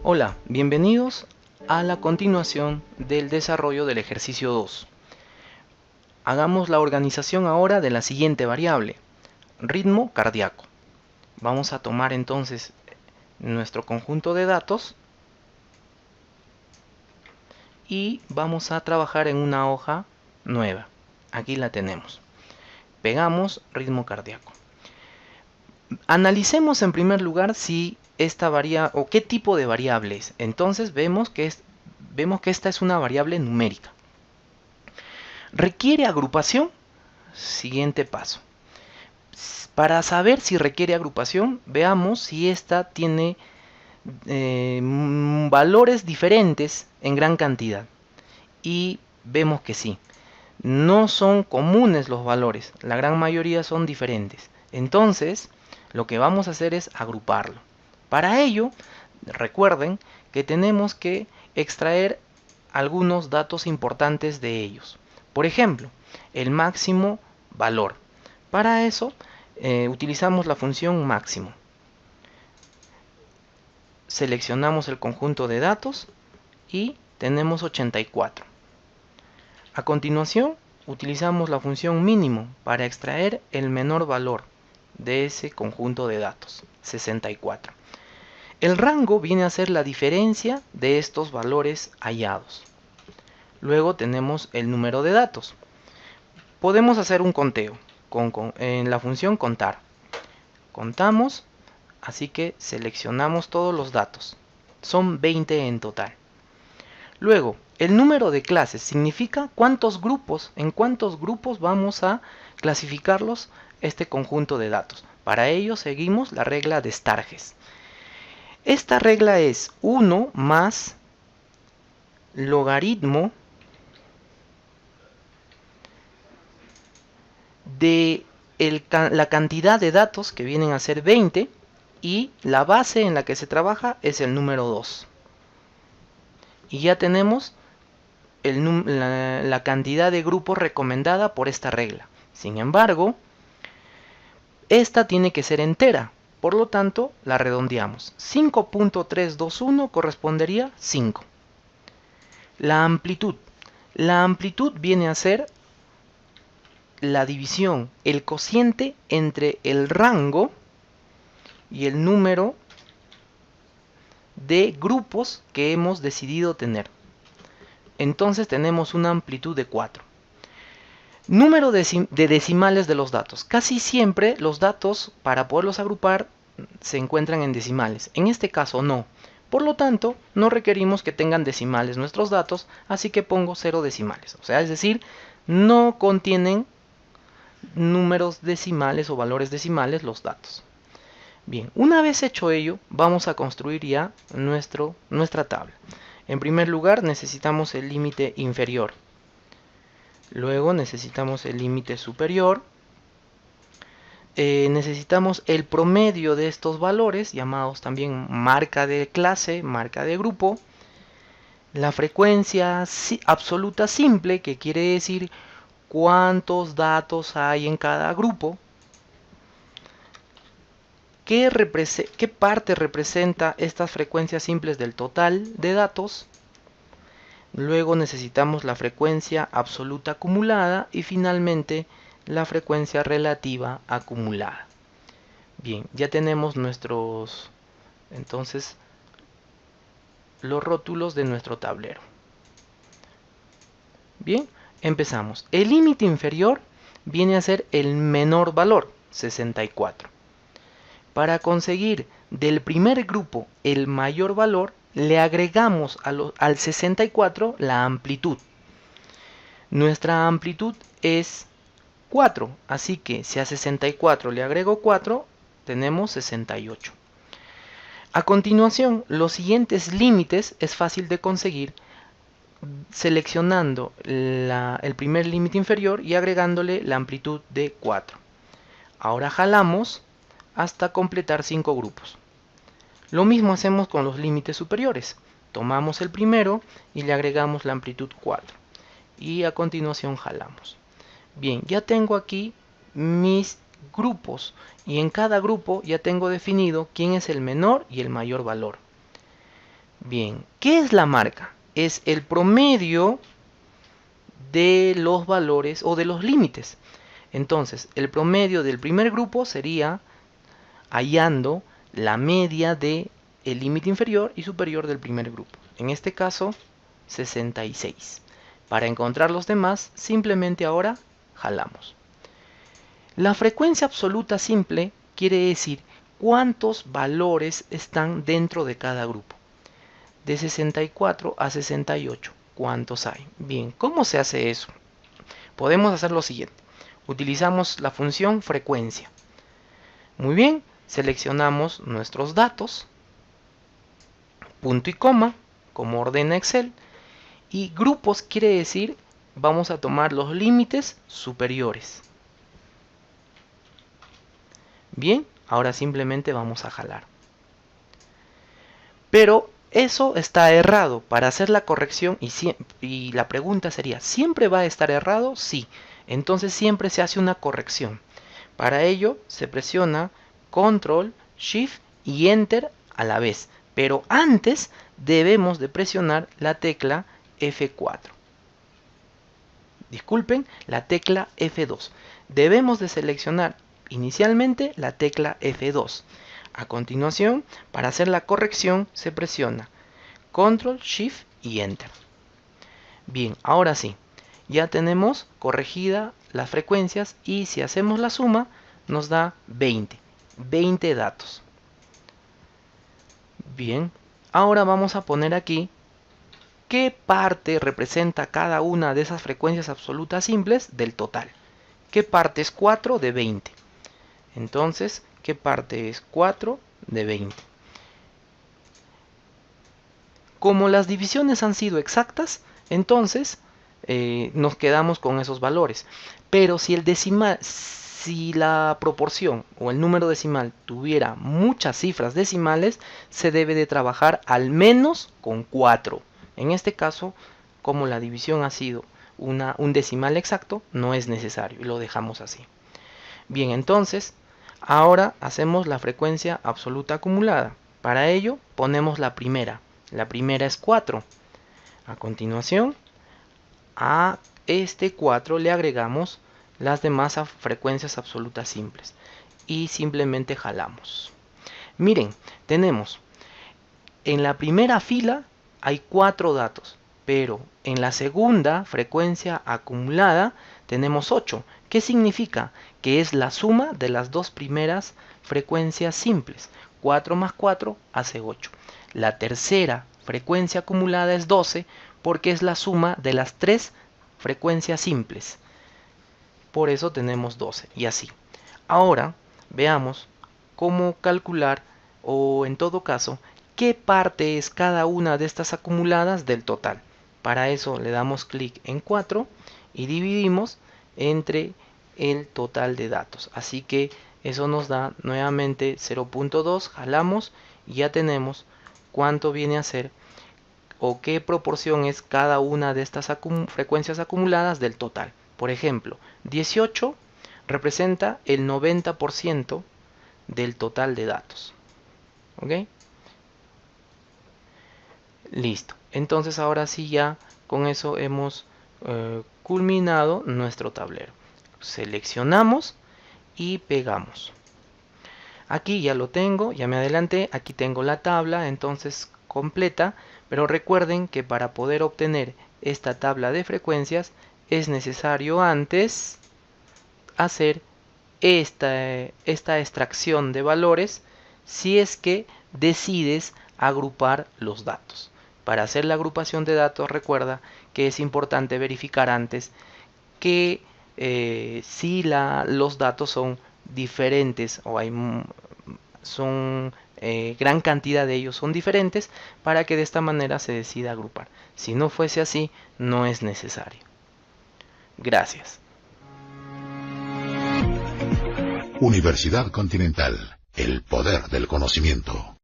Hola, bienvenidos a la continuación del desarrollo del ejercicio 2. Hagamos la organización ahora de la siguiente variable, ritmo cardíaco. Vamos a tomar entonces nuestro conjunto de datos y vamos a trabajar en una hoja nueva. Aquí la tenemos. Pegamos ritmo cardíaco. Analicemos en primer lugar si esta variable o qué tipo de variable es. Entonces vemos que esta es una variable numérica. ¿Requiere agrupación? Siguiente paso. Para saber si requiere agrupación, veamos si esta tiene valores diferentes en gran cantidad. Y vemos que sí. No son comunes los valores, la gran mayoría son diferentes. Entonces, lo que vamos a hacer es agruparlo. Para ello, recuerden que tenemos que extraer algunos datos importantes de ellos. Por ejemplo, el máximo valor. Para eso, utilizamos la función máximo. Seleccionamos el conjunto de datos y tenemos 84. A continuación, utilizamos la función mínimo para extraer el menor valor de ese conjunto de datos, 64. El rango viene a ser la diferencia de estos valores hallados. Luego tenemos el número de datos. Podemos hacer un conteo en la función contar. Contamos, así que seleccionamos todos los datos. Son 20 en total. Luego, el número de clases significa en cuántos grupos vamos a clasificarlos este conjunto de datos. Para ello seguimos la regla de Stargess. Esta regla es 1 más logaritmo de la cantidad de datos, que vienen a ser 20, y la base en la que se trabaja es el número 2. Y ya tenemos la cantidad de grupos recomendada por esta regla. Sin embargo, esta tiene que ser entera, por lo tanto la redondeamos. 5.321 correspondería 5. La amplitud. La amplitud viene a ser la división, el cociente entre el rango y el número de grupos que hemos decidido tener. Entonces tenemos una amplitud de 4. Número de decimales de los datos. Casi siempre los datos, para poderlos agrupar, se encuentran en decimales. En este caso no. Por lo tanto, no requerimos que tengan decimales nuestros datos, así que pongo 0 decimales. O sea, es decir, no contienen números decimales o valores decimales los datos. Bien, una vez hecho ello, vamos a construir ya nuestra tabla. En primer lugar, necesitamos el límite inferior. Luego necesitamos el límite superior. Necesitamos el promedio de estos valores, llamados también marca de clase, marca de grupo. La frecuencia absoluta simple, que quiere decir cuántos datos hay en cada grupo. ¿Qué parte representa estas frecuencias simples del total de datos? Luego necesitamos la frecuencia absoluta acumulada y finalmente la frecuencia relativa acumulada. Bien, ya tenemos entonces los rótulos de nuestro tablero. Bien, empezamos. El límite inferior viene a ser el menor valor, 64. Para conseguir del primer grupo el mayor valor, le agregamos al 64 la amplitud. Nuestra amplitud es 4, así que si a 64 le agrego 4, tenemos 68. A continuación, los siguientes límites es fácil de conseguir seleccionando el primer límite inferior y agregándole la amplitud de 4. Ahora jalamos hasta completar 5 grupos. Lo mismo hacemos con los límites superiores. Tomamos el primero y le agregamos la amplitud 4. Y a continuación jalamos. Bien, ya tengo aquí mis grupos. Y en cada grupo ya tengo definido quién es el menor y el mayor valor. Bien, ¿qué es la marca? Es el promedio de los valores o de los límites. Entonces, el promedio del primer grupo sería hallando la media de el límite inferior y superior del primer grupo. En este caso, 66. Para encontrar los demás, simplemente ahora jalamos. La frecuencia absoluta simple quiere decir cuántos valores están dentro de cada grupo. De 64 a 68, ¿cuántos hay? Bien, ¿cómo se hace eso? Podemos hacer lo siguiente. Utilizamos la función frecuencia. Muy bien, seleccionamos nuestros datos, punto y coma, como ordena Excel, y grupos quiere decir, vamos a tomar los límites superiores. Bien, ahora simplemente vamos a jalar. Pero eso está errado. Para hacer la corrección, y la pregunta sería, ¿siempre va a estar errado? Sí. Entonces siempre se hace una corrección. Para ello se presiona Control, Shift y Enter a la vez. Pero antes debemos de presionar la tecla F4. Disculpen, la tecla F2. Debemos de seleccionar inicialmente la tecla F2. A continuación, para hacer la corrección se presiona Control, Shift y Enter. Bien, ahora sí, ya tenemos corregida las frecuencias y si hacemos la suma nos da 20 datos. Bien, ahora vamos a poner aquí qué parte representa cada una de esas frecuencias absolutas simples del total. ¿Qué parte es 4 de 20? Entonces, ¿qué parte es 4 de 20? Como las divisiones han sido exactas, entonces nos quedamos con esos valores. Pero si la proporción o el número decimal tuviera muchas cifras decimales, se debe de trabajar al menos con 4. En este caso, como la división ha sido un decimal exacto, no es necesario y lo dejamos así. Bien, entonces, ahora hacemos la frecuencia absoluta acumulada. Para ello, ponemos la primera. La primera es 4. A continuación, a este 4 le agregamos las demás frecuencias absolutas simples. Y simplemente jalamos. Miren, tenemos en la primera fila hay 4 datos. Pero en la segunda frecuencia acumulada tenemos 8. ¿Qué significa? Que es la suma de las dos primeras frecuencias simples. 4 más 4 hace 8. La tercera frecuencia acumulada es 12 porque es la suma de las tres frecuencias simples. Por eso tenemos 12 y así. Ahora veamos cómo calcular o en todo caso qué parte es cada una de estas acumuladas del total. Para eso le damos clic en 4 y dividimos entre el total de datos. Así que eso nos da nuevamente 0.2, jalamos y ya tenemos cuánto viene a ser o qué proporción es cada una de estas frecuencias acumuladas del total. Por ejemplo, 18 representa el 90% del total de datos. ¿Ok? Listo. Entonces ahora sí ya con eso hemos culminado nuestro tablero. Seleccionamos y pegamos. Aquí ya lo tengo, ya me adelanté, aquí tengo la tabla entonces completa, pero recuerden que para poder obtener esta tabla de frecuencias es necesario antes hacer esta extracción de valores si es que decides agrupar los datos. Para hacer la agrupación de datos recuerda que es importante verificar antes que si los datos son diferentes o gran cantidad de ellos son diferentes para que de esta manera se decida agrupar. Si no fuese así, no es necesario. Gracias. Universidad Continental, el poder del conocimiento.